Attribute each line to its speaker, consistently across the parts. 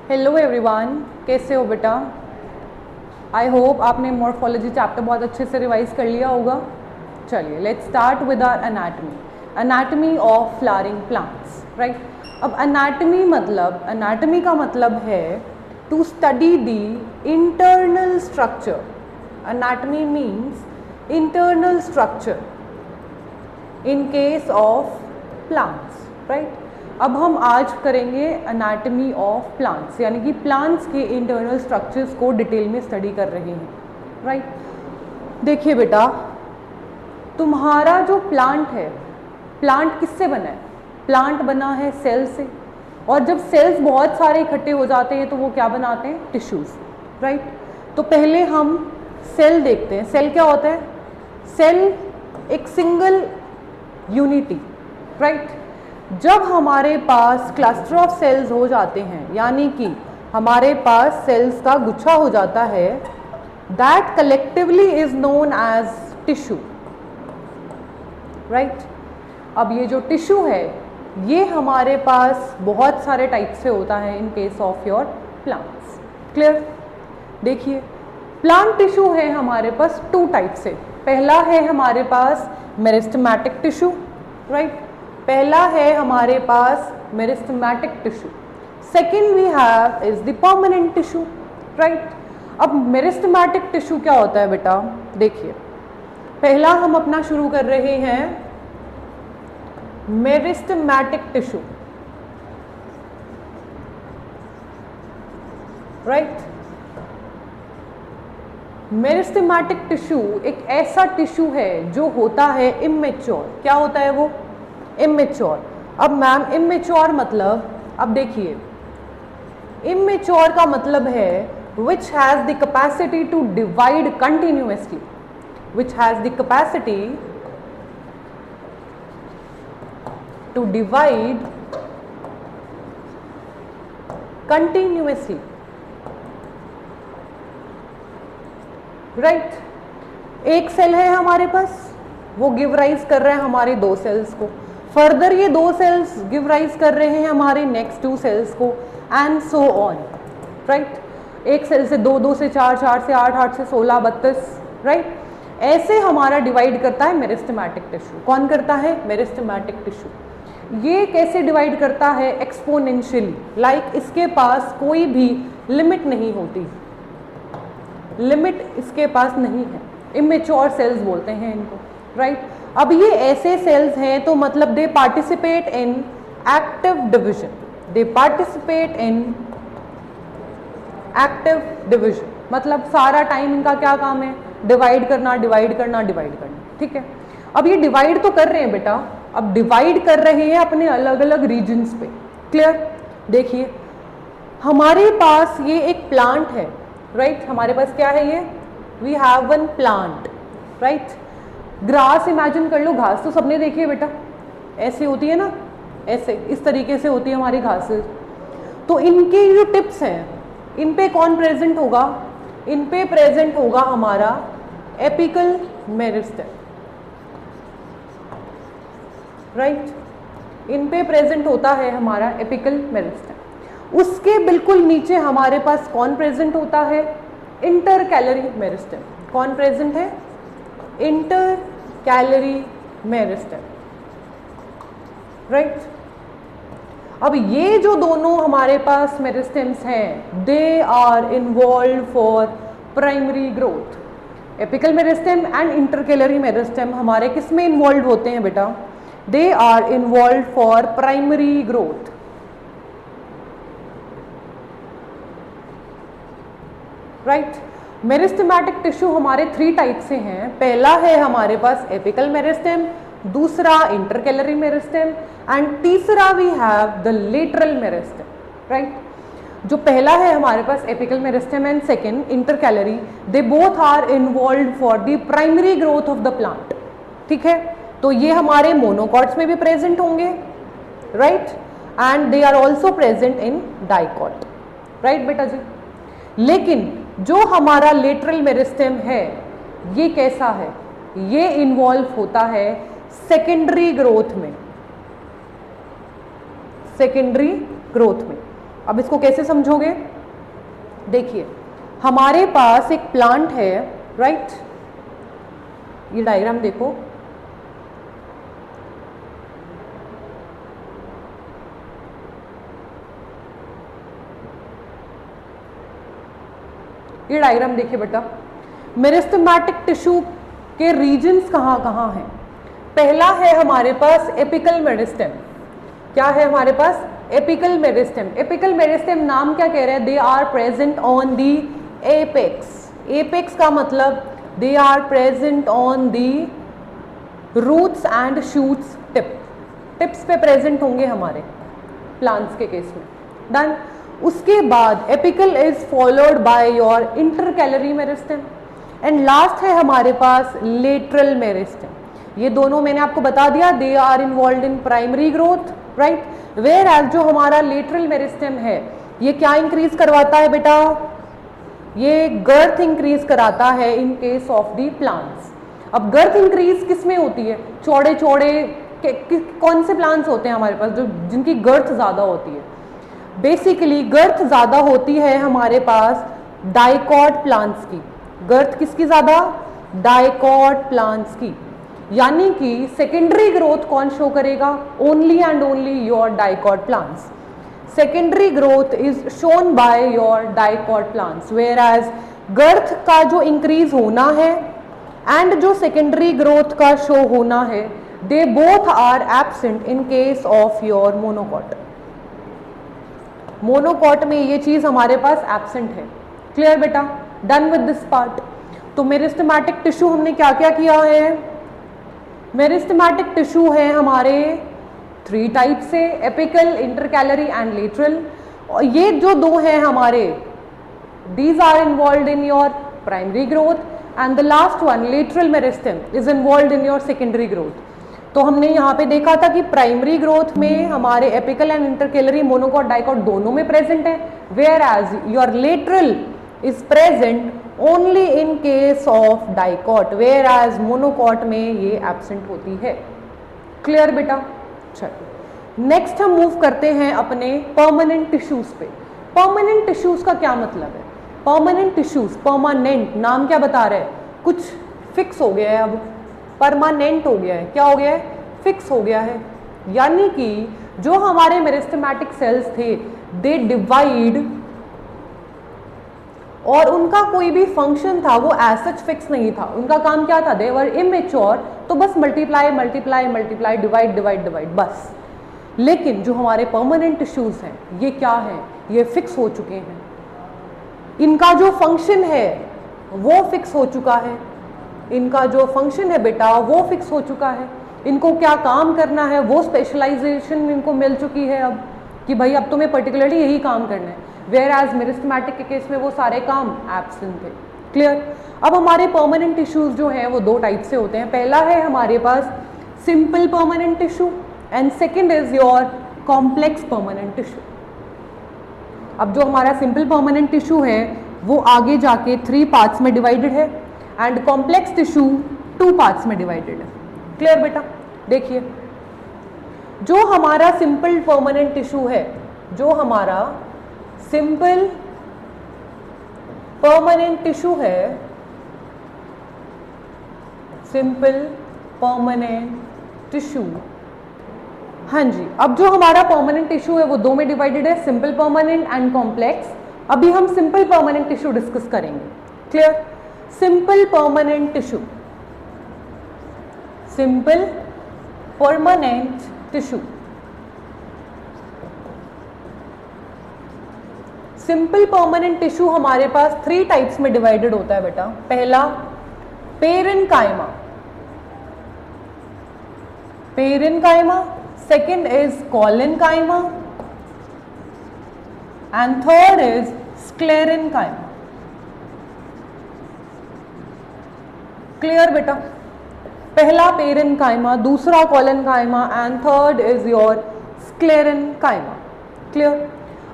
Speaker 1: Hello everyone, कैसे हो बेटा? आई होप आपने मॉर्फोलॉजी चैप्टर बहुत अच्छे से रिवाइज कर लिया होगा। चलिए let's start with our anatomy of flowering plants, right. अब एनाटमी का मतलब है to study the internal structure. Anatomy means internal structure in case of plants, right. अब हम आज करेंगे एनाटमी ऑफ प्लांट्स, यानी कि प्लांट्स के इंटरनल स्ट्रक्चर्स को डिटेल में स्टडी कर रहे हैं, राइट। देखिए बेटा, तुम्हारा जो प्लांट है, प्लांट किससे बना है? प्लांट बना है सेल से, और जब सेल्स बहुत सारे इकट्ठे हो जाते हैं तो वो क्या बनाते हैं? Tissues, right. तो पहले हम सेल देखते हैं। सेल क्या होता है? सेल एक सिंगल यूनिटी, राइट। जब हमारे पास क्लस्टर ऑफ सेल्स हो जाते हैं, यानी कि हमारे पास सेल्स का गुच्छा हो जाता है, that collectively is known as tissue, right. अब ये जो टिश्यू है ये हमारे पास बहुत सारे टाइप से होता है in case of your plants. Clear? देखिए, प्लांट टिश्यू है हमारे पास टू टाइप से। पहला है हमारे पास मेरिस्टेमेटिक टिश्यू, राइट। पहला है हमारे पास meristematic tissue. Second we have is the permanent tissue, right. अब मेरिस्टेमेटिक टिश्यू क्या होता है बेटा? देखिए, पहला हम अपना शुरू कर रहे हैं meristematic tissue, right. Meristematic tissue एक ऐसा टिश्यू है जो होता है इमेच्योर। क्या होता है वो? इमेच्योर। अब मैम इमेच्योर मतलब, अब देखिए, इमेच्योर का मतलब है which has the capacity to divide continuously, which has the capacity to divide continuously, right. एक सेल है हमारे पास, वो गिव राइज कर रहा है हमारे दो सेल्स को, फर्दर ये दो सेल्स गिव राइज कर रहे हैं हमारे नेक्स्ट टू सेल्स को, एंड सो ऑन, राइट। एक सेल से दो, दो से चार, चार से आठ, आठ से 16, 32, राइट। ऐसे हमारा डिवाइड करता है मेरिस्टेमेटिक टिश्यू। कौन करता है? Meristematic tissue. ये कैसे डिवाइड करता है? एक्सपोनेंशियली, लाइक इसके पास कोई भी लिमिट नहीं होती, लिमिट इसके पास नहीं है। इमेच्योर सेल्स बोलते हैं इनको, राइट। अब ये ऐसे सेल्स हैं तो मतलब दे participate in active division, they participate in active division, मतलब सारा टाइम इनका क्या काम है? डिवाइड करना, डिवाइड करना, डिवाइड करना, ठीक है। अब ये डिवाइड तो कर रहे हैं बेटा, अब डिवाइड कर रहे हैं अपने अलग अलग रीजन्स पे। क्लियर? देखिए, हमारे पास ये एक प्लांट है, राइट। हमारे पास क्या है? ये we have one plant, right. Grass imagine कर लो, घास तो सबने देखी है बेटा, ऐसी होती है ना, ऐसे इस तरीके से होती है हमारी घासें। तो इनके जो टिप्स हैं, इन पे कौन प्रेजेंट होगा? इन पे प्रेजेंट होगा हमारा एपिकल मेरिस्टेम, राइट। इन पे प्रेजेंट होता है हमारा एपिकल मेरिस्टेम। उसके बिल्कुल नीचे हमारे पास कौन प्रेजेंट होता है? Intercalary meristem. कौन प्रेजेंट है? Intercalary meristem, right. अब ये जो दोनों हमारे पास मेरिस्टेम्स हैं, they are involve for primary growth. Apical meristem and intercalary meristem हमारे किस में इन्वॉल्व होते हैं बेटा? They are involve for primary growth, right. Meristematic tissue हमारे 3 टाइप से हैं। पहला है हमारे पास एपिकल मेरिस्टेम, दूसरा इंटरकैलरी मेरिस्टेम, एंड तीसरा we have the lateral meristem, right. जो पहला है हमारे पास apical meristem and second intercalary, they both are involve for the primary growth of the plant, ठीक है। तो ये हमारे मोनोकॉट्स में भी प्रेजेंट होंगे, right, and they are also present in dicot, right बेटा जी। लेकिन जो हमारा लेटरल मेरिस्टेम है ये कैसा है? ये इन्वॉल्व होता है सेकेंडरी ग्रोथ में, सेकेंडरी ग्रोथ में। अब इसको कैसे समझोगे? देखिए, हमारे पास एक प्लांट है, राइट? ये डायग्राम देखो, ये डायग्राम देखिए बेटा, मेरिस्टेमेटिक टिश्यू के रीजन्स कहाँ कहाँ हैं? पहला है हमारे पास एपिकल मेरिस्टेम। क्या है हमारे पास? Apical meristem. एपिकल मेरिस्टेम नाम क्या कह रहे हैं? They are present on the apex. Apex का मतलब they are present on the roots and shoots tip. Tips पे प्रेजेंट होंगे हमारे प्लांट्स के केस में। डन। उसके बाद apical is followed by your intercalary meristem and last है हमारे पास लेटरल मेरिस्टेम। ये दोनों मैंने आपको बता दिया, they are involved in primary growth, right? Whereas जो हमारा लेटरल मेरिस्टेम है, ये क्या इंक्रीज करवाता है बेटा? ये गर्थ इंक्रीज कराता है in case of the plants. अब गर्थ इंक्रीज किस में होती है? चौड़े चौड़े कौन से प्लांट्स होते हैं हमारे पास जो जिनकी गर्थ ज्यादा होती है? बेसिकली गर्थ ज्यादा होती है हमारे पास डाइकॉट प्लांट्स की। गर्थ किसकी ज्यादा? डाइकॉट प्लांट्स की। यानी कि सेकेंडरी ग्रोथ कौन शो करेगा? Only and only your dicot plants. Secondary growth is shown by your dicot plants, whereas girth का जो इंक्रीज होना है एंड जो सेकेंडरी ग्रोथ का शो होना है, they both are absent in case of your monocot. Monocot में ये चीज हमारे पास एब्सेंट है। क्लियर बेटा? Done with this part. तो मेरिस्टेमेटिक टिश्यू हमने क्या क्या किया है? मेरिस्टेमेटिक टिश्यू है हमारे 3 टाइप से, एपिकल, इंटरकैलरी एंड लेटरल। और ये जो दो हैं हमारे, these are involved in your primary growth and the last one lateral meristem is involved in your secondary growth. तो हमने यहाँ पे देखा था कि प्राइमरी ग्रोथ में हमारे apical and intercalary, monocot, dicot दोनों में प्रेजेंट है, whereas your lateral is present only in case of dicot, whereas monocot में ये एब्सेंट होती है। क्लियर बेटा? चलो नेक्स्ट हम मूव करते हैं अपने परमानेंट टिश्यूज पे। परमानेंट टिश्यूज का क्या मतलब है? परमानेंट टिश्यूज, परमानेंट नाम क्या बता रहे हैं? कुछ फिक्स हो गया है, अब परमानेंट हो गया है। क्या हो गया है? फिक्स हो गया है। यानी कि जो हमारे मेरिस्टेमेटिक सेल्स थे, दे डिवाइड और उनका कोई भी फंक्शन था वो एज सच फिक्स नहीं था। उनका काम क्या था? दे वर इमेच्योर, तो बस multiply multiply multiply, divide divide divide, बस। लेकिन जो हमारे परमानेंट टिश्यूज हैं, ये क्या है? ये फिक्स हो चुके हैं। इनका जो फंक्शन है वो फिक्स हो चुका है। इनका जो फंक्शन है बेटा वो फिक्स हो चुका है। इनको क्या काम करना है वो स्पेशलाइजेशन इनको मिल चुकी है अब, कि भाई अब तुम्हें पर्टिकुलरली यही काम करना है। वेयर एज मेरिस्टेमेटिक के केस में वो सारे काम एब्सेंट थे। क्लियर? अब हमारे परमानेंट टिश्यूज जो हैं वो 2 टाइप से होते हैं। पहला है हमारे पास simple permanent tissue and second is your complex permanent tissue. अब जो हमारा सिंपल परमानेंट टिश्यू है वो आगे जाके 3 पार्ट्स में डिवाइडेड है एंड कॉम्प्लेक्स टिश्यू 2 पार्ट्स में डिवाइडेड है। क्लियर बेटा? देखिए, जो हमारा सिंपल परमानेंट टिश्यू है, जो हमारा सिंपल परमानेंट टिश्यू है, सिंपल परमानेंट टिश्यू, हाँ जी। अब जो हमारा परमानेंट टिश्यू है वो 2 में डिवाइडेड है, सिंपल परमानेंट एंड कॉम्प्लेक्स। अभी हम सिंपल परमानेंट टिश्यू डिस्कस करेंगे। Clear? Simple permanent tissue, simple permanent tissue. Simple permanent tissue हमारे पास 3 टाइप्स में डिवाइडेड होता है बेटा। पहला parenchyma, parenchyma, second is collenchyma and third is sclerenchyma. Clear बेटा? पहला पेरेन्काइमा, दूसरा collenchyma and third is your sclerenchyma. Clear?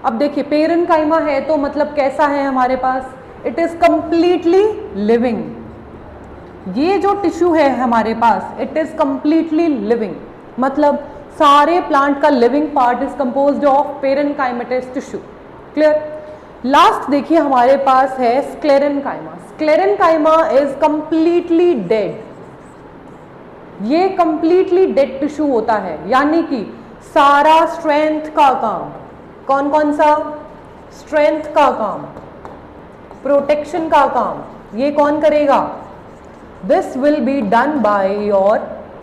Speaker 1: अब देखिए, पेरेन्काइमा है तो मतलब कैसा है हमारे पास? It is completely living. ये जो टिश्यू है हमारे पास, इट इज कंप्लीटली लिविंग, मतलब सारे प्लांट का living part is composed of parenchymatous tissue. Clear. Last देखिए हमारे पास है sclerenchyma. Sclerenchyma is completely dead. ये कंप्लीटली डेड टिश्यू होता है, यानी कि सारा स्ट्रेंथ का काम, कौन कौन सा, स्ट्रेंथ का काम, प्रोटेक्शन का काम ये कौन करेगा, this will be done by your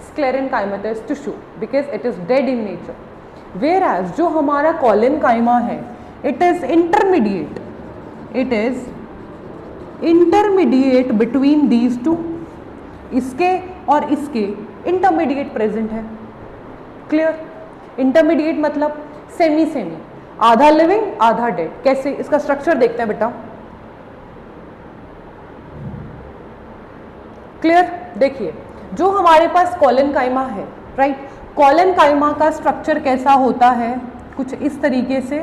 Speaker 1: sclerenchymatous tissue because it is dead in nature. Whereas जो हमारा कॉलेनकाइमा है it is intermediate, it is intermediate between these two, इसके और इसके इंटरमीडिएट प्रेजेंट है। क्लियर। इंटरमीडिएट मतलब सेमी सेमी, आधा living आधा डेड। कैसे, इसका स्ट्रक्चर देखते हैं बेटा। क्लियर। देखिए जो हमारे पास कॉलेनकाइमा है, राइट, कॉलेनकाइमा का स्ट्रक्चर कैसा होता है, कुछ इस तरीके से।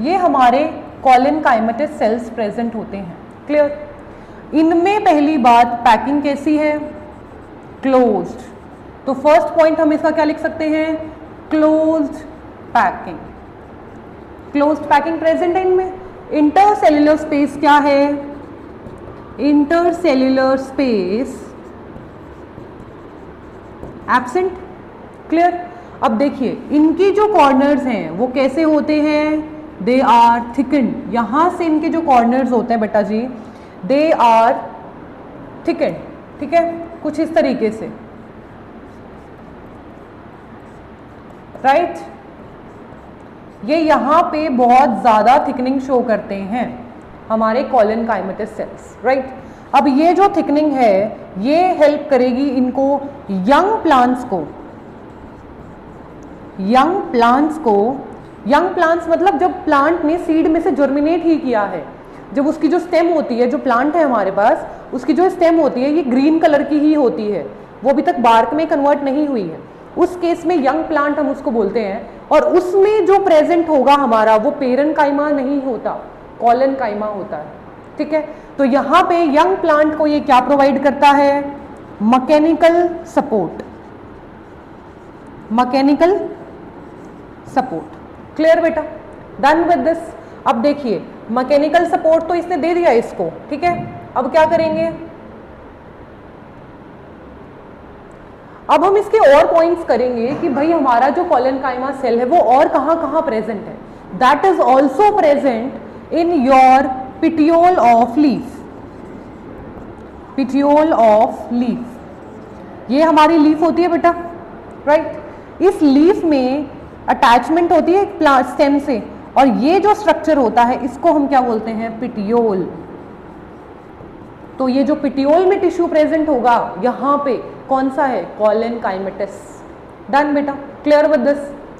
Speaker 1: ये हमारे कॉलेनकाइमेटस सेल्स प्रेजेंट होते हैं। क्लियर। इनमें पहली बात पैकिंग कैसी है, क्लोज्ड। तो फर्स्ट पॉइंट हम इसका क्या लिख सकते हैं, closed packing. Closed packing present है इनमें। इंटरसेल्युलर स्पेस क्या है, इंटरसेल्युलर स्पेस एब्सेंट। क्लियर। अब देखिए इनकी जो कॉर्नर्स हैं वो कैसे होते हैं, दे आर थिकन्ड। यहां से इनके जो कॉर्नर्स होते हैं बेटा जी, दे आर थिकन्ड। ठीक है, कुछ इस तरीके से, राइट। ये यहां पे बहुत ज्यादा थिकनिंग शो करते हैं हमारे कॉलेनकाइमेटस सेल्स, राइट। अब ये जो थिकनिंग है ये हेल्प करेगी इनको यंग प्लांट्स को, यंग प्लांट्स को, यंग प्लांट्स मतलब जब प्लांट ने सीड में से जर्मिनेट ही किया है, जब उसकी जो स्टेम होती है, जो प्लांट है हमारे पास उसकी जो स्टेम होती है ये ग्रीन कलर की ही होती है, वो अभी तक बार्क में कन्वर्ट नहीं हुई है, उस केस में यंग प्लांट हम उसको बोलते हैं। और उसमें जो प्रेजेंट होगा हमारा वो पेरेनकाइमा नहीं होता, कॉलेनकाइमा होता है। ठीक है, तो यहाँ पे यंग प्लांट को ये क्या प्रोवाइड करता है, mechanical support, mechanical support. Clear बेटा, डन विद दिस। अब देखिए मैकेनिकल सपोर्ट तो इसने दे दिया इसको, ठीक है। अब क्या करेंगे, अब हम इसके और पॉइंट्स करेंगे कि भाई हमारा जो कॉलेनकाइमा सेल है वो और कहां कहां प्रेजेंट है। That is also present in your petiole of leaf, petiole of leaf. ये हमारी लीफ होती है बेटा, राइट। इस लीफ में अटैचमेंट होती है एक प्लांट स्टेम से, और ये जो स्ट्रक्चर होता है इसको हम क्या बोलते हैं, पिटियोल। तो ये जो पिटियोल में टिश्यू प्रेजेंट होगा यहाँ पे कौन सा है, कॉलेनकाइमेटस। डन बेटा, क्लियर विद दिस।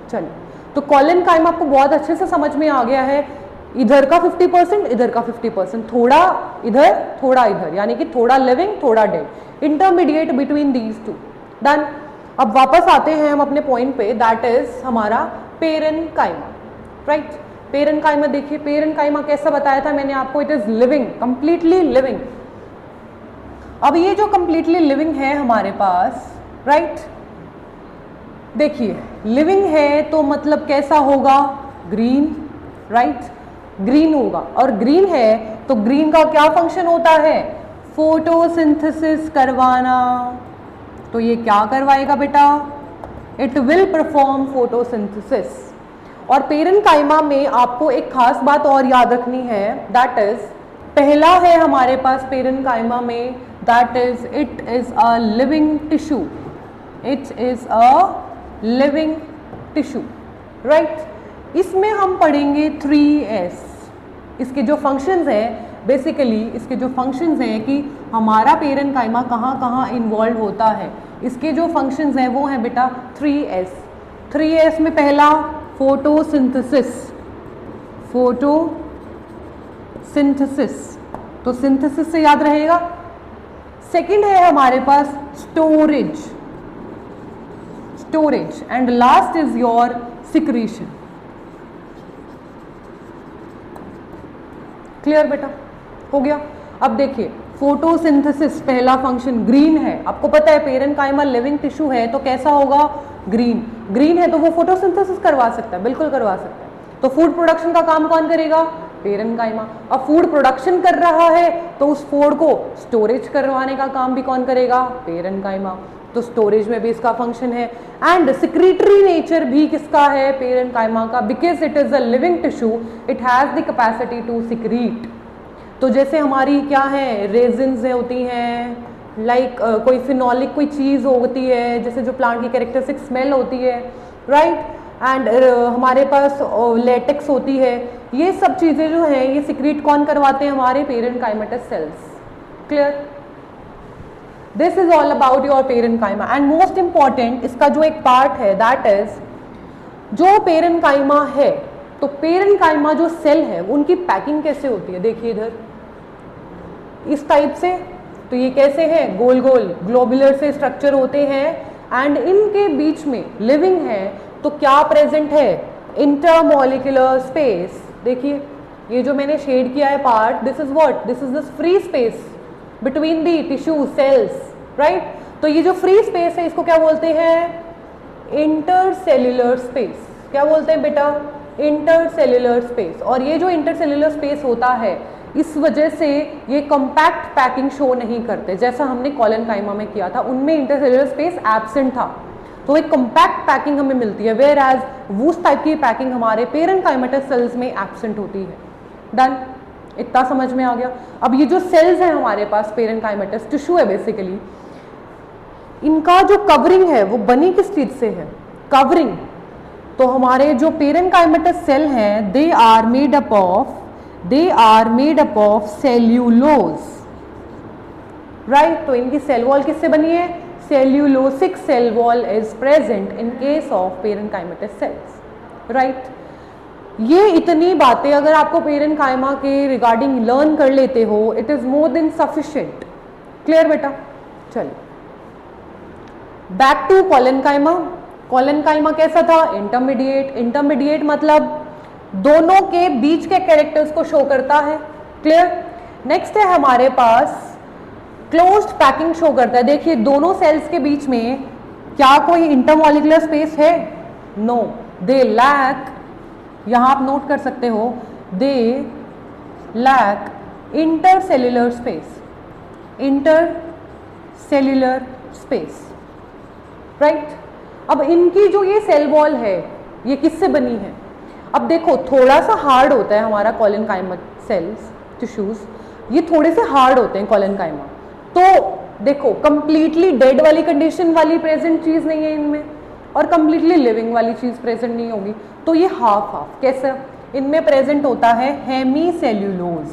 Speaker 1: चलिए, तो कॉलेनकाइमा आपको बहुत अच्छे से समझ में आ गया है। इधर का 50%, इधर का 50%, थोड़ा इधर थोड़ा इधर, यानी कि थोड़ा लिविंग थोड़ा dead, intermediate between these to. Done. अब वापस आते हैं हम अपने पॉइंट पे, दैट इज हमारा पेरेनकाइमा, राइट। पेरेनकाइमा देखिए, पेरेनकाइमा कैसा बताया था मैंने आपको, it is living, completely living. अब ये जो कंप्लीटली लिविंग है हमारे पास, राइट, देखिए लिविंग है तो मतलब कैसा होगा, ग्रीन, राइट, ग्रीन होगा। और ग्रीन है तो ग्रीन का क्या फंक्शन होता है, फोटोसिंथेसिस करवाना। तो ये क्या करवाएगा बेटा, इट विल परफॉर्म फोटोसिंथेसिस। और पेरेनकाइमा में आपको एक खास बात और याद रखनी है, दैट इज पहला है हमारे पास पेरेनकाइमा में, that is it is a living tissue, it is a living tissue, right. इसमें हम पढ़ेंगे 3S। इसके जो फंक्शंस हैं, बेसिकली इसके जो फंक्शंस हैं कि हमारा पेरेनकाइमा कहाँ कहाँ इन्वॉल्व होता है, इसके जो फंक्शंस हैं वो हैं बेटा 3S। 3S में पहला फोटोसिंथेसिस, फोटोसिंथेसिस, तो सिंथेसिस से याद रहेगा। सेकंड है हमारे पास storage, storage, and last is your secretion. Clear बेटा, हो गया। अब देखिए फोटोसिंथेसिस पहला फंक्शन ग्रीन है, आपको पता है पेरेन्काइमा लिविंग टिश्यू है तो कैसा होगा, ग्रीन। ग्रीन है तो वो फोटोसिंथेसिस करवा सकता है, बिल्कुल करवा सकता है। तो फूड प्रोडक्शन का काम कौन करेगा, पेरेन्काइमा। अब फूड प्रोडक्शन कर रहा है तो उस फूड को स्टोरेज करवाने का काम भी कौन करेगा, पेरेन्काइमा। तो स्टोरेज में भी इसका फंक्शन है। एंड सिक्रीटरी नेचर भी किसका है, पेरेन्काइमा का, because it is a living tissue, it has the capacity to secrete. तो जैसे हमारी क्या है, रेजिन्स होती हैं, लाइक कोई फिनोलिक कोई चीज़ होती है, जैसे जो प्लांट की कैरेक्टरिस्टिक स्मेल होती है, राइट। एंड हमारे पास लेटेक्स होती है, ये सब चीज़ें जो हैं ये सिक्रीट कौन करवाते हैं, हमारे parenchymatous cells. Clear, this is all about your parenchyma. And most important इसका जो एक पार्ट है दैट इज जो पेरेन्काइमा है, तो पेरेन्काइमा जो सेल है उनकी पैकिंग कैसे होती है, देखिए इधर इस टाइप से। तो ये कैसे है, गोल गोल ग्लोबुलर से स्ट्रक्चर होते हैं एंड इनके बीच में लिविंग है तो क्या प्रेजेंट है, इंटरमॉलिक्यूलर स्पेस। देखिए ये जो मैंने शेड किया है part, this is what, this is this free space between the tissue cells, right. तो ये जो फ्री स्पेस है इसको क्या बोलते हैं, इंटरसेल्यूलर स्पेस। क्या बोलते हैं बेटा, इंटरसेल्यूलर स्पेस। और ये जो इंटरसेल्यूलर स्पेस होता है इस वजह से ये कॉम्पैक्ट पैकिंग शो नहीं करते, जैसा हमने कोलेनकाइमा में किया था, उनमें इंटरसेल्यूलर स्पेस एब्सेंट था, तो एक कॉम्पैक्ट पैकिंग हमें मिलती है, वेयर एज वूस टाइप की पैकिंग हमारे पेरेन्काइमेटस सेल्स में एब्सेंट होती है। डन, इतना समझ में आ गया। अब ये जो सेल्स हैं हमारे पास, पेरेन्काइमेटस टिश्यू है बेसिकली, इनका जो कवरिंग है वो बनी किस चीज से है, कवरिंग। तो हमारे जो पेरेन्काइमेटस सेल हैं they are made up of cellulose, right. तो इनकी सेल वॉल किससे बनी है, cellulosic cell wall is present in case of parenchymatous cells, right. ये इतनी बातें अगर आपको पेरेन्काइमा के रिगार्डिंग लर्न कर लेते हो, it is more than sufficient. Clear बेटा, चलिए बैक टू कोलेनकाइमा। कोलेनकाइमा कैसा था, इंटरमीडिएट। इंटरमीडिएट मतलब दोनों के बीच के कैरेक्टर्स को शो करता है। क्लियर, नेक्स्ट है हमारे पास क्लोज्ड पैकिंग शो करता है। देखिए दोनों सेल्स के बीच में क्या कोई इंटरमॉलिक्यूलर स्पेस है, नो, दे लैक, यहां आप नोट कर सकते हो, they lack intercellular space, intercellular space, right. अब इनकी जो ये सेल वॉल है ये किससे बनी है, अब देखो थोड़ा सा हार्ड होता है हमारा कोलेनकाइमा सेल्स टिश्यूज, ये थोड़े से हार्ड होते हैं कोलेनकाइमा। तो देखो कंप्लीटली डेड वाली कंडीशन वाली प्रेजेंट चीज नहीं है इनमें, और कंप्लीटली लिविंग वाली चीज प्रेजेंट नहीं होगी, तो ये हाफ हाफ। कैसे, इनमें प्रेजेंट होता है हेमी सेल्यूलोज।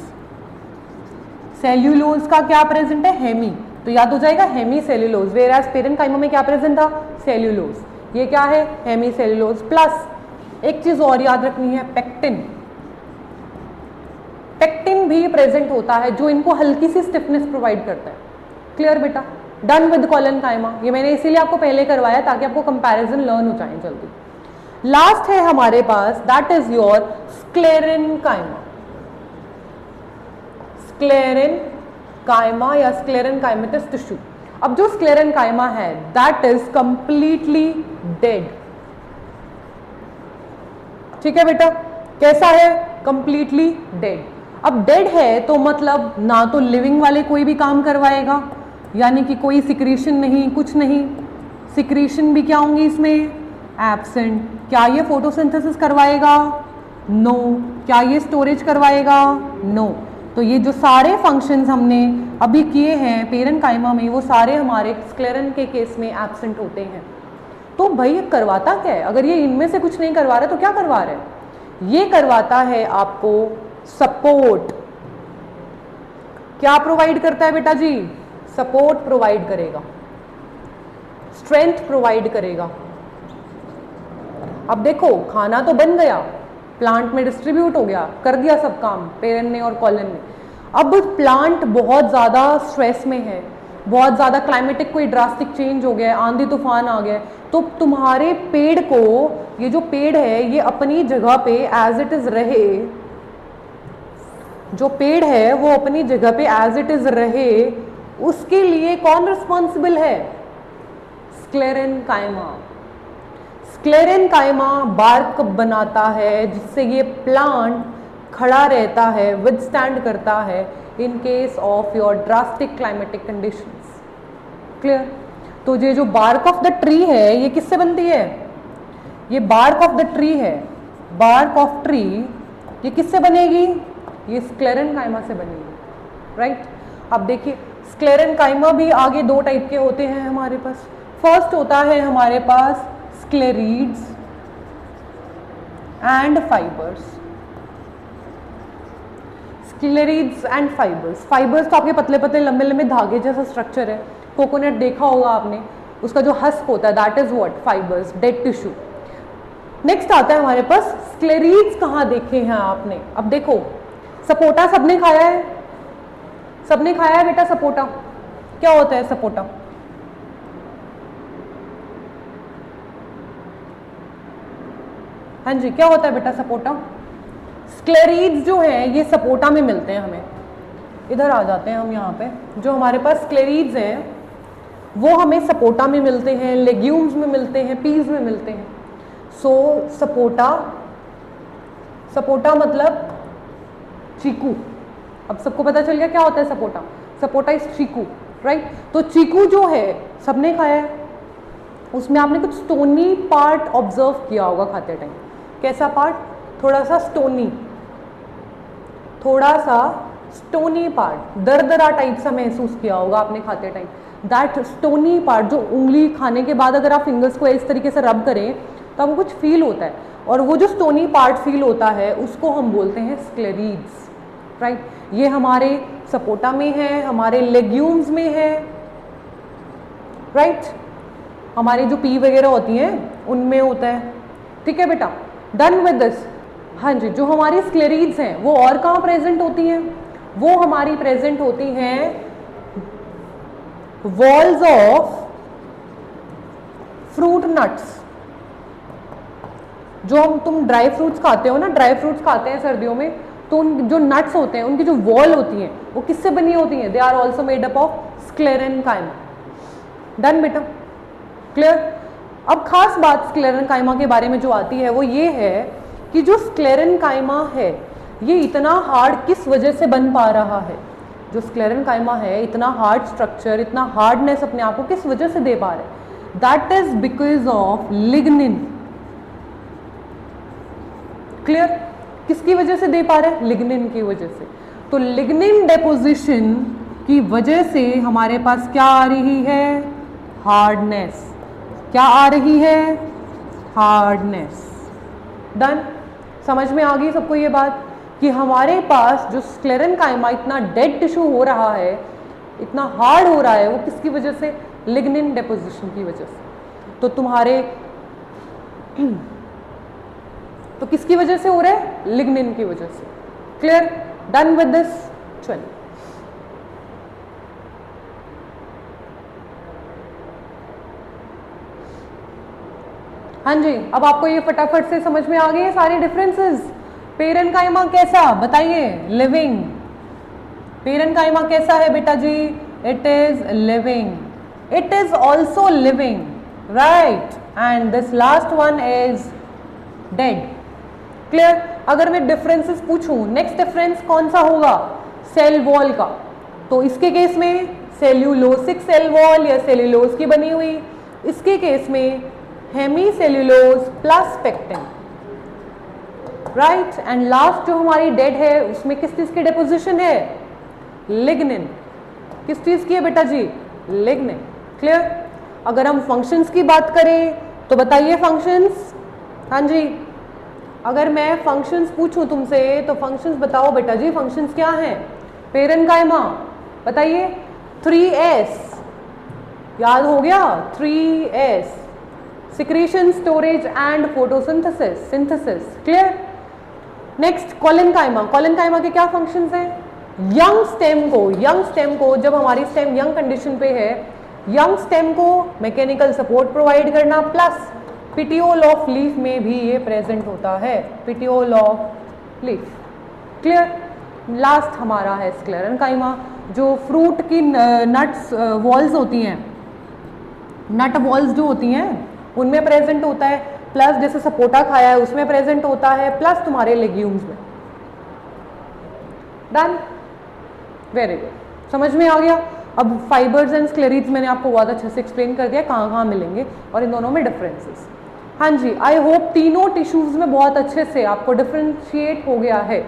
Speaker 1: सेल्यूलोज का क्या प्रेजेंट है, हेमी, तो याद हो जाएगा hemicellulose. Whereas parenchyma में क्या प्रेजेंट था, सेल्यूलोज, ये क्या है, हेमी सेल्यूलोज। प्लस एक चीज और याद रखनी है, पेक्टिन। पेक्टिन भी प्रेजेंट होता है जो इनको हल्की सी स्टिफनेस प्रोवाइड करता है। क्लियर बेटा, डन विद कोलेनकाइमा। ये मैंने इसीलिए आपको पहले करवाया ताकि आपको कंपैरिजन लर्न हो जाए जल्दी। लास्ट है हमारे पास, that is your sclerenchyma. Sclerenchyma या स्क्लेरेनकाइमेटस टिश्यू। अब जो स्क्लेरेनकाइमा है दैट इज कंप्लीटली डेड। ठीक है बेटा, कैसा है, कंप्लीटली डेड। अब डेड है तो मतलब ना तो लिविंग वाले कोई भी काम करवाएगा, यानी कि कोई सिक्रीशन नहीं, कुछ नहीं, सिक्रीशन भी क्या होंगी इसमें, एब्सेंट। क्या ये फोटोसिंथेसिस करवाएगा, नो। क्या ये स्टोरेज करवाएगा, नो। तो ये जो सारे फंक्शंस हमने अभी किए हैं पेरेन्काइमा में वो सारे हमारे स्क्लेरन के केस में एब्सेंट होते हैं। तो भाई ये करवाता क्या है, अगर ये इनमें से कुछ नहीं करवा रहा तो क्या करवा रहा है, ये करवाता है आपको सपोर्ट। क्या प्रोवाइड करता है बेटा जी, सपोर्ट प्रोवाइड करेगा, स्ट्रेंथ प्रोवाइड करेगा। अब देखो खाना तो बन गया, प्लांट में डिस्ट्रीब्यूट हो गया, कर दिया सब काम पेरेंट ने और कॉलन ने। अब प्लांट बहुत ज़्यादा स्ट्रेस में है, बहुत ज़्यादा क्लाइमेटिक कोई ड्रास्टिक चेंज हो गया, आंधी तूफान आ गया, तो तुम्हारे पेड़ को, ये जो पेड़ है ये अपनी जगह पे एज इट इज रहे, जो पेड़ है वो अपनी जगह पे एज इट इज रहे, उसके लिए कौन रिस्पॉन्सिबल है? स्क्लेरेनकाइमा। स्क्लेरेनकाइमा बार्क बनाता है जिससे ये प्लांट खड़ा रहता है, विदस्टैंड करता है in case of your drastic climatic conditions. Clear? तो ये जो बार्क ऑफ द ट्री है ये किससे बनती है? ये बार्क ऑफ द ट्री है, बार्क ऑफ ट्री ये किससे बनेगी? ये स्क्लेरेनकाइमा से बनेगी, राइट? अब देखिए स्क्लेरेनकाइमा भी आगे दो टाइप के होते हैं हमारे पास। फर्स्ट होता है हमारे पास sclereids and fibres. Sclereids and fibres, fibres तो आपके पतले पतले लंबे लंबे धागे जैसा स्ट्रक्चर है, कोकोनट देखा होगा आपने, उसका जो हस्क होता है that is what? Fibres, dead tissue. Next आता है हमारे पास स्क्लेरीड्स। कहाँ देखे हैं आपने? अब देखो सपोटा सबने खाया है, सबने खाया है बेटा सपोटा। क्या होता है सपोटा? हाँ जी, क्या होता है बेटा सपोटा? स्क्लेरीड्स जो है ये सपोटा में मिलते हैं हमें। इधर आ जाते हैं हम यहाँ पे। जो हमारे पास स्क्लेरीड्स हैं वो हमें सपोटा में मिलते हैं, लेग्यूम्स में मिलते हैं, पीज में मिलते हैं। सो सपोटा, सपोटा मतलब चीकू। अब सबको पता चल गया क्या होता है sapota? Sapota is chikoo, right? तो चीकू जो है सबने खाया है, उसमें आपने कुछ स्टोनी पार्ट ऑब्जर्व किया होगा खाते टाइम। कैसा पार्ट? थोड़ा सा स्टोनी, थोड़ा सा स्टोनी पार्ट, दरदरा टाइप सा महसूस किया होगा आपने खाते टाइम। दैट स्टोनी पार्ट जो उंगली खाने के बाद अगर आप फिंगर्स को इस तरीके से रब करें तो आपको कुछ फील होता है, और वो जो स्टोनी पार्ट फील होता है उसको हम बोलते हैं स्क्लेरीड्स, राइट? ये हमारे सपोटा में है, हमारे लेग्यूम्स में है, राइट? हमारी जो पी वगैरह होती हैं उनमें होता है। ठीक है बेटा, डन विद दिस। हाँ जी, जो हमारी स्क्लेरीड्स हैं वो और कहाँ प्रेजेंट होती हैं? वो हमारी प्रेजेंट होती हैं वॉल्स ऑफ फ्रूट नट्स। जो तुम ड्राई फ्रूट्स खाते हो ना, ड्राई फ्रूट्स खाते हैं सर्दियों में, तो उन जो नट्स होते हैं उनकी जो वॉल होती हैं वो किससे बनी होती हैं? They are also made up of sclerenchyma. Done बेटा, क्लियर? अब खास बात स्क्लेरेनकाइमा के बारे में जो आती है वो ये है कि जो स्क्लेरेनकाइमा है ये इतना हार्ड किस वजह से बन पा रहा है? जो स्क्लेरेनकाइमा है इतना हार्ड स्ट्रक्चर, इतना हार्डनेस अपने आप को किस वजह से दे पा रहा है? That is because of lignin. Clear? किसकी वजह से दे पा रहे हैं? लिग्निन की वजह से। तो लिग्निन डेपोजिशन की वजह से हमारे पास क्या आ रही है? हार्डनेस। क्या आ रही है? हार्डनेस। डन? समझ में आ गई सबको ये बात कि हमारे पास जो स्क्लेरेनकाइमा इतना डेड टिश्यू हो रहा है, इतना हार्ड हो रहा है, वो किसकी वजह से? लिग्निन डेपोजिशन की वजह से। तो तुम्हारे तो किसकी वजह से हो रहा है? लिग्निन की वजह से। क्लियर? Done with this? चलिए हाँ जी, अब आपको ये फटाफट से समझ में आ गए सारे डिफरेंसेस। पेरेनकाइमा कैसा बताइए? लिविंग। पेरेनकाइमा कैसा है बेटा जी? It is living. It is also living, right? And this last one is dead. Clear? अगर मैं डिफरेंसेस पूछूं, नेक्स्ट डिफरेंस कौन सा होगा? सेल वॉल का। तो इसके केस में सेल्यूलोसिक सेल वॉल या सेल्यूलोज की बनी हुई, इसके केस में hemicellulose plus pectin, right? And last जो हमारी डेड है उसमें किस चीज की डिपोजिशन है? लिग्निन। किस चीज की है बेटा जी? लिग्निन। क्लियर? अगर हम फंक्शंस की बात करें तो बताइए फंक्शंस। हाँ जी, अगर मैं फंक्शंस पूछूं तुमसे तो फंक्शंस बताओ बेटा जी, फंक्शंस क्या हैं? पेरेनकाइमा बताइए। 3S याद हो गया? 3S, secretion, storage and photosynthesis, synthesis. Clear? Next collenchyma. Collenchyma के क्या फंक्शंस हैं? यंग स्टेम को जब हमारी स्टेम यंग कंडीशन पे है, यंग स्टेम को मैकेनिकल सपोर्ट प्रोवाइड करना, प्लस पिटियोल ऑफ लीफ में भी ये प्रेजेंट होता है, petiole of leaf. Clear? Last हमारा है स्क्लेरेनकाइमा, जो फ्रूट की नट्स वॉल्स होती हैं, नट वॉल्स जो होती हैं उनमें प्रेजेंट होता है, प्लस जैसे सपोटा खाया है उसमें प्रेजेंट होता है, प्लस तुम्हारे लेग्यूम्स में। डन, वेरी गुड, समझ में आ गया। अब फाइबर्स एंड स्क्लेरीज मैंने आपको बहुत अच्छे से एक्सप्लेन कर दिया कहाँ कहाँ मिलेंगे और इन दोनों में डिफरेंसेस। हाँ जी, आई होप तीनों टिश्यूज में बहुत अच्छे से आपको डिफरेंशिएट हो गया है।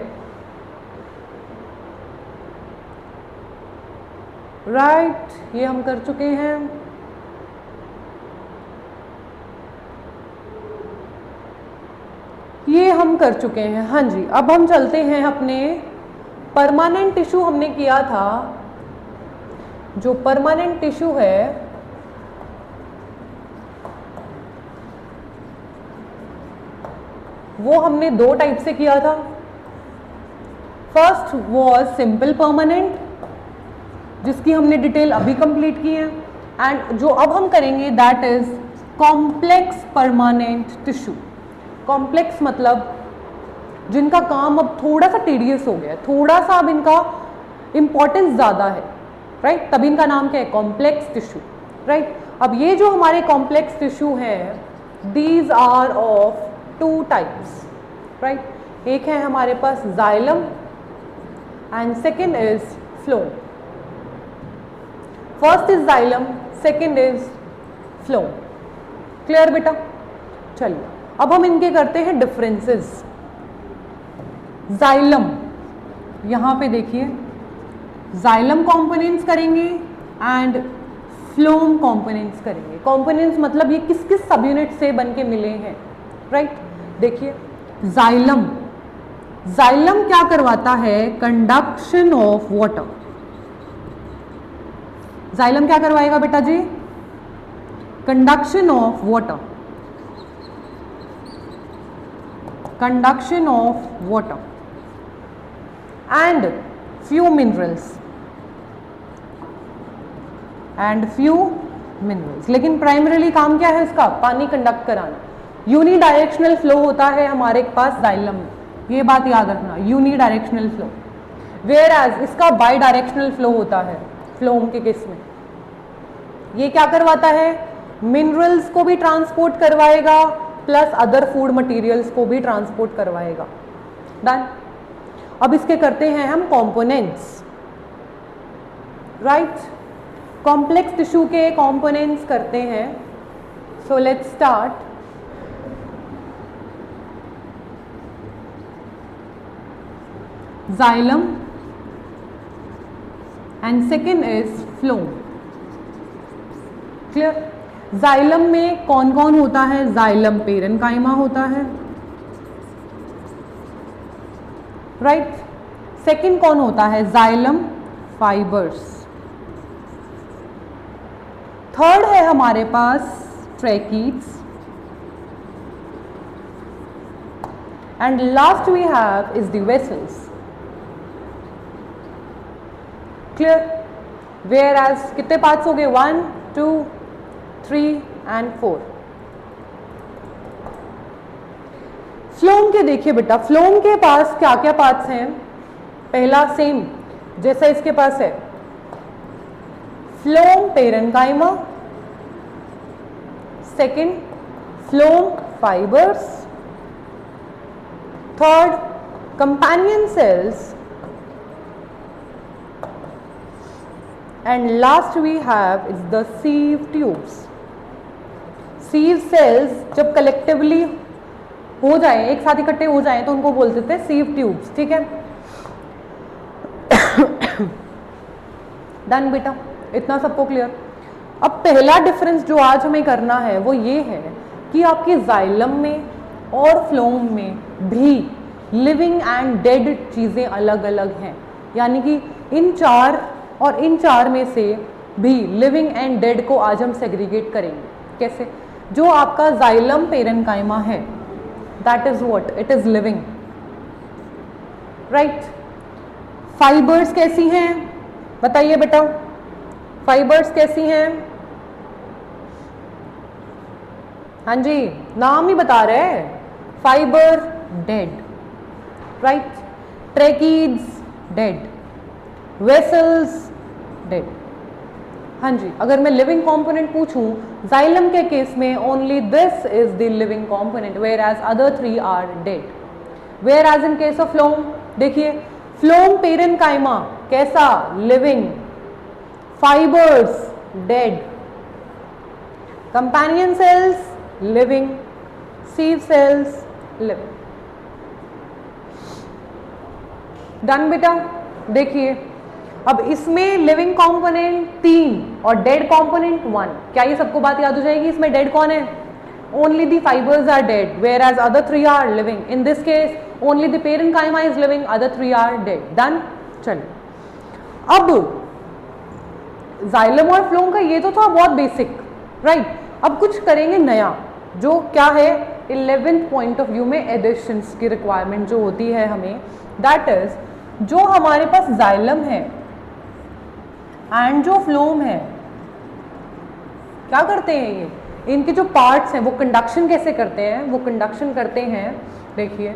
Speaker 1: राइट, ये हम कर चुके हैं। ये हम कर चुके हैं। हाँ जी, अब हम चलते हैं अपने परमानेंट टिश्यू हमने किया था। जो परमानेंट टिश्यू है वो हमने दो टाइप से किया था। फर्स्ट वॉज सिंपल परमानेंट, जिसकी हमने डिटेल अभी कंप्लीट की है, एंड जो अब हम करेंगे that is complex permanent tissue. Complex मतलब जिनका काम अब थोड़ा सा टीडियस हो गया है, थोड़ा सा अब इनका इंपॉर्टेंस ज़्यादा है, राइट, तभी इनका नाम क्या है, कॉम्प्लेक्स टिश्यू, राइट। अब ये जो हमारे कॉम्प्लेक्स टिश्यू हैं, these are of two types, right. एक है हमारे पास xylem and second is phloem. First is xylem, second is phloem. Clear बेटा? चलिए अब हम इनके करते हैं डिफरेंसेस। जाइलम, यहाँ पे देखिए जाइलम कंपोनेंट्स करेंगे एंड फ्लोम कंपोनेंट्स करेंगे। कंपोनेंट्स मतलब ये किस किस सब यूनिट से बन के मिले हैं, राइट। देखिए जाइलम, जाइलम क्या करवाता है, कंडक्शन ऑफ वाटर। जाइलम क्या करवाएगा बेटा जी, conduction of water, conduction of water and few minerals and few minerals। लेकिन प्राइमरीली काम क्या है इसका, पानी कंडक्ट कराना। यूनिडायरेक्शनल फ्लो होता है हमारे पास जाइलम में, ये बात याद रखना, यूनिडायरेक्शनल फ्लो। वेयर एज इसका बाई डायरेक्शनल फ्लो होता है फ्लोम के केस में। ये क्या करवाता है, मिनरल्स को भी ट्रांसपोर्ट करवाएगा प्लस अदर फूड मटेरियल्स को भी ट्रांसपोर्ट करवाएगा। डन। अब इसके करते हैं हम कंपोनेंट्स, राइट। कॉम्प्लेक्स टिश्यू के कंपोनेंट्स करते हैं। So let's start. Xylem and second is phloem. Clear? Xylem में कौन कौन होता है, जाइलम पेरेन्काइमा होता है, राइट। सेकेंड कौन होता है, जाइलम फाइबर्स। थर्ड है हमारे पास tracheids and last we have is the vessels. Clear? Whereas कितने पार्ट्स हो गए, 1 2 3 एंड 4। फ्लोम के देखिए बेटा, फ्लोम के पास क्या क्या पार्ट्स हैं। पहला सेम जैसा इसके पास है, phloem parenchyma, second phloem fibres, third companion cells and last we have is the sieve tubes. Sieve cells जब कलेक्टिवली हो जाए, एक साथ इकट्ठे हो जाए तो उनको बोलते थे सीव ट्यूब्स, ठीक है। डन बेटा, इतना सबको क्लियर। अब पहला डिफरेंस जो आज हमें करना है वो ये है कि आपके जाइलम में और फ्लोम में भी लिविंग एंड डेड चीज़ें अलग अलग हैं, यानी कि इन चार और इन चार में से भी लिविंग एंड डेड को आज हम सेग्रीगेट करेंगे। कैसे? जो आपका जाइलम पेरेन्काइमा है that is what, it is living, right. Fibres कैसी हैं बताइए बेटा, फाइबर्स कैसी हैं? हाँ जी, नाम ही बता रहे हैं, fibre dead, right. Tracheids dead, vessels dead. हाँ जी, अगर मैं लिविंग कंपोनेंट पूछूं, जाइलम के केस में only this is the living component, whereas other 3 are dead. Whereas in case of phloem, देखिए फ्लोम पेरेन्काइमा कैसा, living, fibres dead, companion cells living, sieve cells living. Done बेटा। देखिए अब इसमें living component 3 और dead component 1, क्या ये सबको बात याद हो जाएगी? इसमें डेड कौन है? Only the fibres are dead, whereas other 3 are living. In this case only the parenchyma is living, other 3 are dead. Done. चलिए अब जाइलम और फ्लोम का ये तो था बहुत बेसिक, राइट। अब कुछ करेंगे नया, जो क्या है 11th पॉइंट ऑफ व्यू में एडिशंस की रिक्वायरमेंट जो होती है हमें, दैट इज जो हमारे पास जाइलम है एंड जो फ्लोम है, क्या करते हैं ये, इनके जो पार्ट्स हैं वो कंडक्शन कैसे करते हैं? वो कंडक्शन करते हैं, देखिए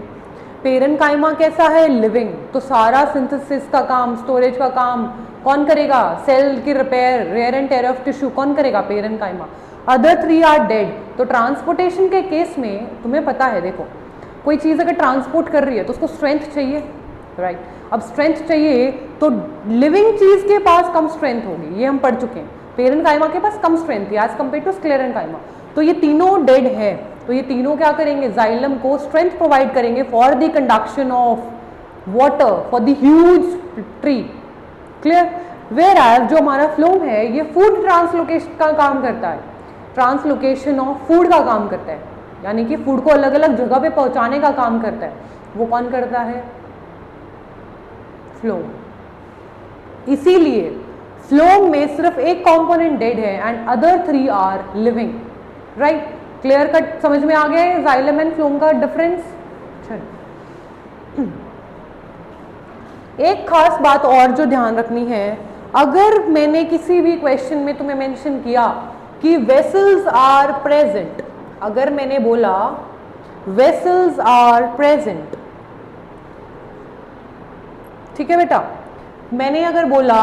Speaker 1: पेरेन्काइमा कैसा है, लिविंग, तो सारा सिंथेसिस का काम, स्टोरेज का काम कौन करेगा? सेल की repair, wear and tear of tissue कौन करेगा? पेरेन्काइमा। Other 3 are dead. तो ट्रांसपोर्टेशन के केस में तुम्हें पता है, देखो कोई चीज़ अगर ट्रांसपोर्ट कर रही है तो उसको स्ट्रेंथ चाहिए, राइट। अब स्ट्रेंथ चाहिए तो लिविंग चीज के पास कम स्ट्रेंथ होगी, ये हम पढ़ चुके हैं। पेरेन्काइमा के पास कम स्ट्रेंथ है एज कम्पेयर टू स्क्लेरेन्काइमा। तो ये तीनों डेड है, तो ये तीनों क्या करेंगे? जाइलम को स्ट्रेंथ प्रोवाइड करेंगे for the conduction of water for the huge tree. Clear. Whereas जो हमारा फ्लोम है ये फूड ट्रांसलोकेशन का काम करता है, ट्रांसलोकेशन ऑफ फूड का काम करता है, यानी कि फूड को अलग अलग जगह पे पहुंचाने का काम करता है। वो कौन करता है? फ्लोम। इसीलिए फ्लोम में सिर्फ एक कंपोनेंट डेड है and other 3 are living, right. Clear cut समझ में आ गया है जाइलम एंड फ्लोम का डिफरेंस। एक खास बात और जो ध्यान रखनी है, अगर मैंने किसी भी क्वेश्चन में तुम्हें मेंशन किया कि वेसल्स आर प्रेजेंट, अगर मैंने बोला वेसल्स आर प्रेजेंट, ठीक है बेटा, मैंने अगर बोला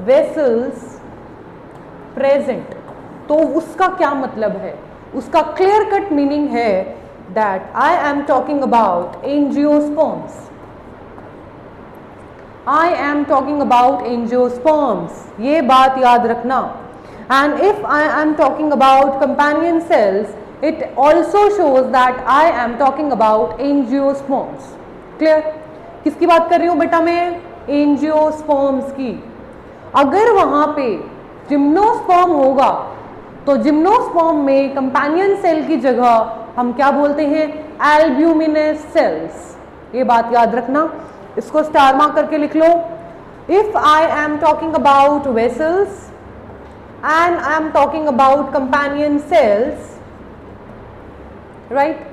Speaker 1: वेसल्स प्रेजेंट, तो उसका क्या मतलब है? उसका क्लियर कट मीनिंग है that I am talking about angiosperms, I am talking about angiosperms, ये बात याद रखना। And if I am talking about companion sales, it also shows that I am talking about angiosperms. Clear. किसकी बात कर रही हूं बेटा मैं? एंजियोस्पर्म्स की। अगर वहां पे जिम्नोस्पर्म होगा तो जिम्नोस्पर्म में कंपेनियन सेल की जगह हम क्या बोलते हैं? Albuminous cells. ये बात याद रखना, इसको स्टार मार्क करके लिख लो। If I am talking about vessels and I am talking about companion cells, right,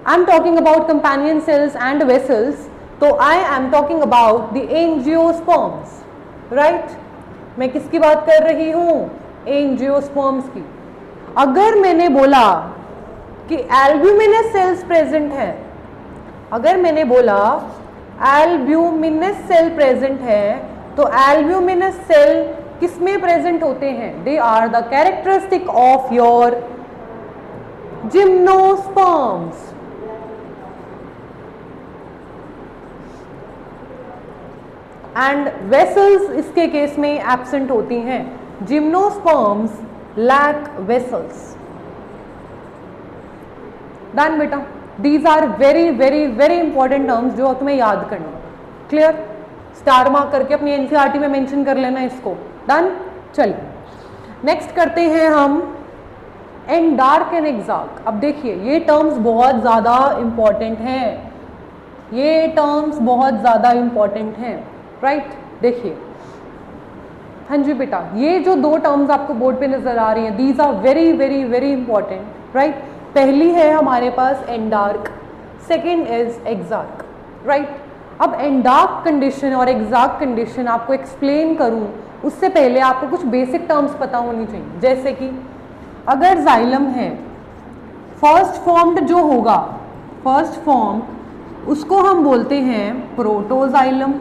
Speaker 1: I am talking about companion cells and vessels, तो I am talking about the angiosperms, right. मैं किसकी बात कर रही हूं? एंजियोस्पर्म्स की। अगर मैंने बोला कि एल्ब्यूमिनस सेल्स प्रेजेंट है, अगर मैंने बोला एल्ब्यूमिनस सेल प्रेजेंट है, तो एल्ब्यूमिनस सेल किसमें प्रेजेंट होते हैं? They are the characteristic of your gymnosperms. And vessels इसके केस में एब्सेंट होती हैं। Gymnosperms lack vessels. डन बेटा। These are very very very important terms जो तुम्हें याद करना। क्लियर। स्टार मार्क करके अपनी एनसीईआरटी में मेंशन कर लेना इसको। डन। चलिए नेक्स्ट करते हैं हम एंडार्क एंड एक्सार्क। अब देखिए ये टर्म्स बहुत ज़्यादा इंपॉर्टेंट हैं, ये टर्म्स बहुत ज़्यादा इंपॉर्टेंट हैं, राइट। देखिए हाँ जी बेटा, ये जो दो टर्म्स आपको बोर्ड पे नजर आ रही हैं, these are very very very important, right. पहली है हमारे पास endarch, second is exarch, right. अब एंडार्क कंडीशन और एक्सार्क कंडीशन आपको एक्सप्लेन करूं उससे पहले आपको कुछ बेसिक टर्म्स पता होनी चाहिए। जैसे कि अगर जाइलम है, फर्स्ट फॉर्म्ड जो होगा, फर्स्ट फॉर्म उसको हम बोलते हैं प्रोटोजाइलम,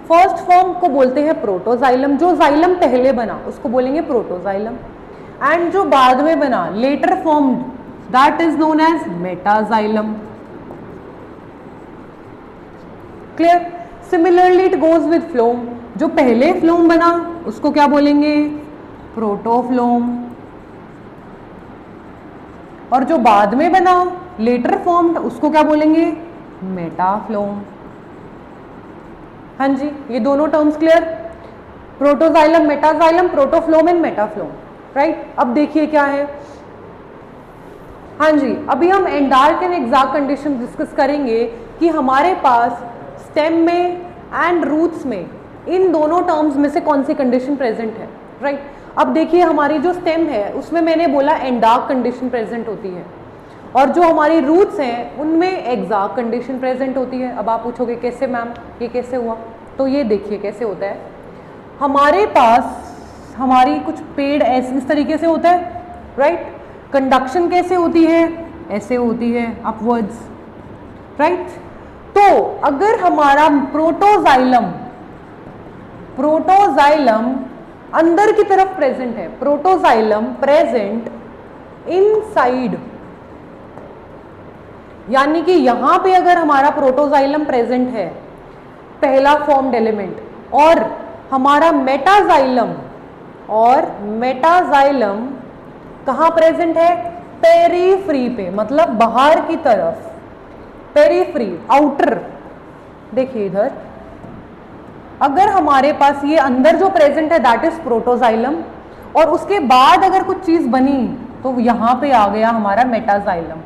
Speaker 1: फर्स्ट फॉर्म को बोलते हैं प्रोटोजाइलम, जो जाइलम पहले बना उसको बोलेंगे प्रोटोजाइलम, एंड जो बाद में बना later formed that is known as metaxylem. Clear? Similarly it goes with phloem, जो पहले फ्लोम बना उसको क्या बोलेंगे? प्रोटोफ्लोम, और जो बाद में बना लेटर फॉर्म्ड उसको क्या बोलेंगे? मेटाफ्लोम। हाँ जी, ये दोनों terms clear? Protoxylem, metaxylem, protophloem and metaphloem, right? अब देखिए क्या है। हाँ जी, अभी हम endarch and exarch condition discuss करेंगे कि हमारे पास स्टेम में एंड रूट्स में इन दोनों टर्म्स में से कौन सी कंडीशन प्रेजेंट है, राइट? अब देखिए हमारी जो स्टेम है उसमें मैंने बोला एंडार्क कंडीशन प्रेजेंट होती है, और जो हमारी रूट्स हैं उनमें एक्साक्ट कंडीशन प्रेजेंट होती है। अब आप पूछोगे कैसे मैम, ये कैसे हुआ? तो ये देखिए कैसे होता है। हमारे पास हमारी कुछ पेड़ ऐसे इस तरीके से होता है, राइट? कंडक्शन कैसे होती है? ऐसे होती है, अपवर्ड्स, राइट? तो अगर हमारा प्रोटोजाइलम अंदर की तरफ प्रेजेंट है, प्रोटोजाइलम प्रेजेंट इनसाइड, यानी कि यहां पे अगर हमारा प्रोटोजाइलम प्रेजेंट है, पहला फॉर्म्ड एलिमेंट, और हमारा मेटाजाइलम कहां प्रेजेंट है? पेरीफ्री पे, मतलब बाहर की तरफ, पेरीफ्री, आउटर। देखिए इधर, अगर हमारे पास ये अंदर जो प्रेजेंट है दैट इज प्रोटोजाइलम, और उसके बाद अगर कुछ चीज बनी तो यहां पे आ गया हमारा मेटाजाइलम।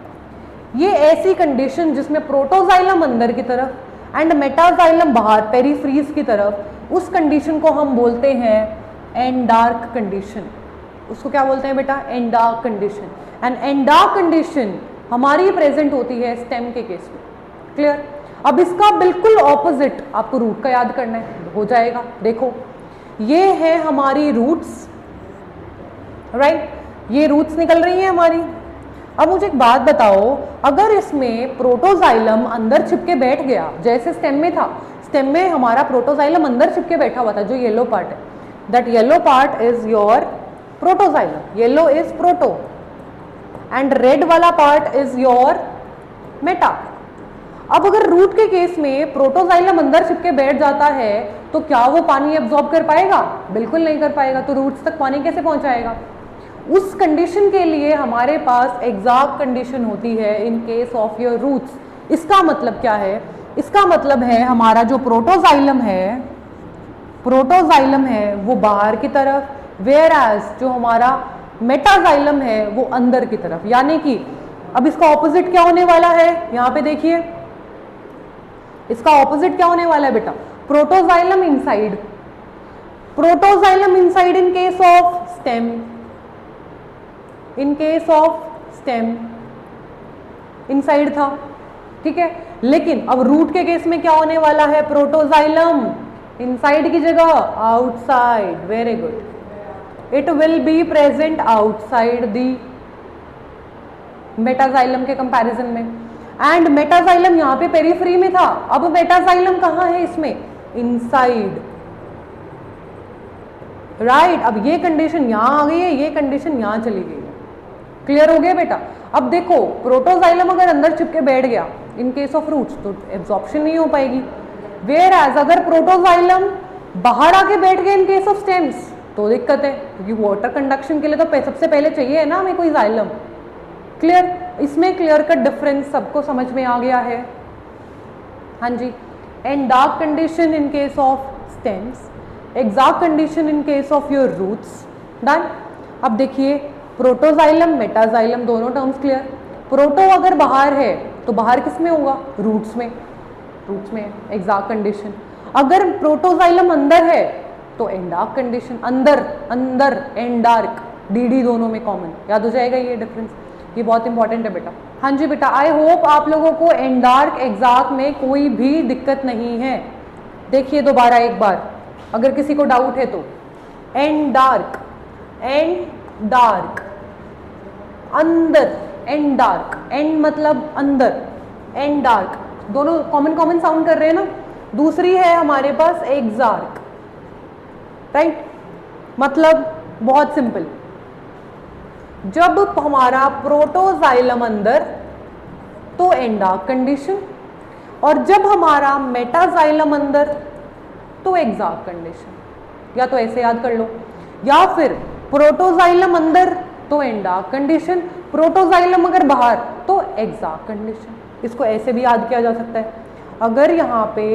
Speaker 1: ये ऐसी कंडीशन जिसमें प्रोटोजाइलम अंदर की तरफ एंड मेटाजाइलम बाहर पेरीफ्रीज की तरफ, उस कंडीशन को हम बोलते हैं एंडार्क कंडीशन। उसको क्या बोलते हैं बेटा? एंडार्क कंडीशन। एंड एंडार्क कंडीशन हमारी प्रेजेंट होती है स्टेम के केस में। क्लियर? अब इसका बिल्कुल ऑपोजिट आपको रूट का याद करना है, हो जाएगा। देखो ये है हमारी रूट्स, राइट? ये रूट्स निकल रही है हमारी। अब मुझे एक बात बताओ, अगर इसमें प्रोटोजाइलम अंदर छिपके बैठ गया, जैसे स्टेम में था, स्टेम में हमारा प्रोटोजाइलम अंदर छिपके बैठा हुआ था, जो येलो पार्ट है, that yellow part is your protoxylem, yellow is proto, and red वाला पार्ट इज योर मेटा। अब अगर रूट के केस में प्रोटोजाइलम अंदर छिपके बैठ जाता है तो क्या वो पानी एब्जॉर्ब कर पाएगा? बिल्कुल नहीं कर पाएगा। तो रूट्स तक पानी कैसे पहुंचाएगा? उस कंडीशन के लिए हमारे पास एग्जैक्ट कंडीशन होती है in case of your roots. इसका मतलब क्या है? इसका मतलब है हमारा जो प्रोटोजाइलम है वो बाहर की तरफ, वेयर एज जो हमारा मेटाजाइलम है वो अंदर की तरफ। यानी कि अब इसका ऑपोजिट क्या होने वाला है? यहां पे देखिए, इसका ऑपोजिट क्या होने वाला है बेटा? Protoxylem inside, protoxylem inside in case of stem, in case of stem inside था, ठीक है। लेकिन अब रूट के केस में क्या होने वाला है? प्रोटोजाइलम इनसाइड की जगह outside. Very good, it will be present outside the metaxylem के कंपैरिजन में। एंड मेटाजाइलम यहाँ पे पेरीफ्री में था, अब मेटाजाइलम कहाँ है इसमें? Inside, right. अब ये कंडीशन यहाँ आ गई है, ये कंडीशन यहाँ चली गई है। क्लियर हो गया बेटा? अब देखो प्रोटोजाइलम अगर अंदर चिपके बैठ गया इन केस ऑफ रूट्स तो एब्जॉर्प्शन नहीं हो पाएगी, वेयर एज अगर प्रोटोजाइलम बाहर आके बैठ गए इन केस ऑफ स्टेम्स तो दिक्कत है, क्योंकि वाटर कंडक्शन के लिए तो सबसे पहले चाहिए है ना हमें कोई जाइलम। क्लियर? इसमें क्लियर कट डिफरेंस सबको समझ में आ गया है? हाँ जी। Endarch condition in case of stems, exarch condition in case of your roots. Done. अब देखिए प्रोटोजाइलम मेटाजाइलम दोनों टर्म्स क्लियर। प्रोटो अगर बाहर है तो बाहर किस में होगा? रूट्स में, रूट्स में एग्जैक्ट कंडीशन। अगर प्रोटोजाइलम अंदर है तो एंडार्क कंडीशन, अंदर अंदर एंडार्क, डीडी दोनों में कॉमन। याद हो जाएगा ये डिफरेंस, ये बहुत इंपॉर्टेंट है बेटा। हाँ जी बेटा, आई होप आप लोगों को एंडार्क एग्जैक्ट में कोई भी दिक्कत नहीं है। देखिए दोबारा एक बार, अगर किसी को डाउट है तो एंडार्क, एंडार्क अंदर, एंडार्क, एंड मतलब अंदर, एंडार्क दोनों कॉमन कॉमन साउंड कर रहे हैं ना, दूसरी है हमारे पास एक्सार्क, राइट। मतलब बहुत सिंपल, जब हमारा प्रोटोजाइलम अंदर तो एंडार्क कंडीशन, और जब हमारा मेटाजाइलम अंदर तो एक्सार्क कंडीशन। या तो ऐसे याद कर लो, या फिर प्रोटोजाइलम अंदर तो एंडार्क कंडीशन, प्रोटोजाइलम अगर बाहर तो एक्सार्क कंडीशन। इसको ऐसे भी याद किया जा सकता है, अगर यहाँ पे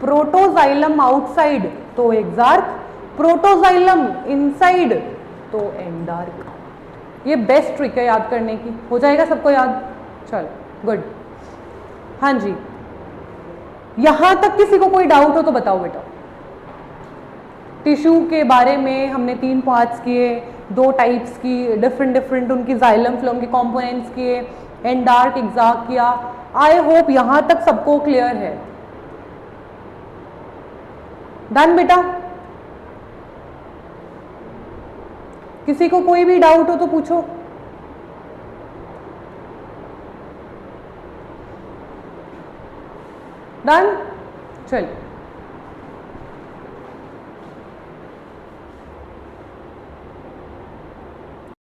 Speaker 1: प्रोटोजाइलम आउटसाइड तो एक्सार्क, प्रोटोजाइलम इनसाइड तो एंडार्क। ये बेस्ट ट्रिक है याद करने की, हो जाएगा सबको याद? चलो गुड। हाँ जी, यहां तक किसी को कोई डाउट हो तो बताओ बेटा। टिश्यू के बारे में हमने 3 पार्ट्स किए, 2 टाइप्स की, डिफरेंट उनकी जाइलम फ्लोएम के कंपोनेंट्स किए, एंडार्क एक्सार्क किया। आई होप यहां तक सबको क्लियर है। डन बेटा? किसी को कोई भी डाउट हो तो पूछो। डन? चलिए